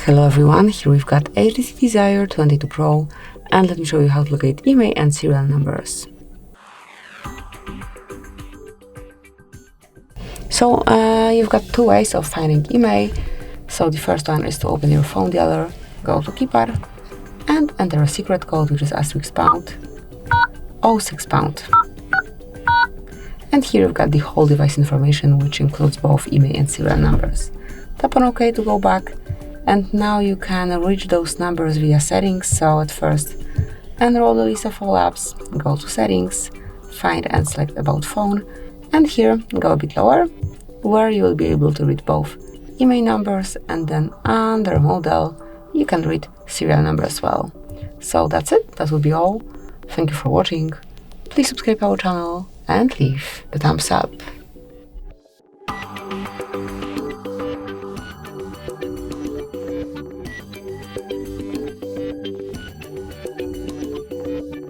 Hello everyone, here we've got HTC Desire 22 Pro, and let me show you how to locate IMEI and serial numbers. So you've got two ways of finding IMEI. So the first one is to open your phone dialer, go to keypad, and enter a secret code which is *#, 06 pound. And here you've got the whole device information, which includes both IMEI and serial numbers. Tap on OK to go back. And now you can reach those numbers via settings. So at first, enroll the list of all apps, go to settings, find and select about phone, and here go a bit lower, where you will be able to read both IMEI numbers, and then under model, you can read serial number as well. So that's it, that will be all. Thank you for watching. Please subscribe our channel and leave the thumbs up.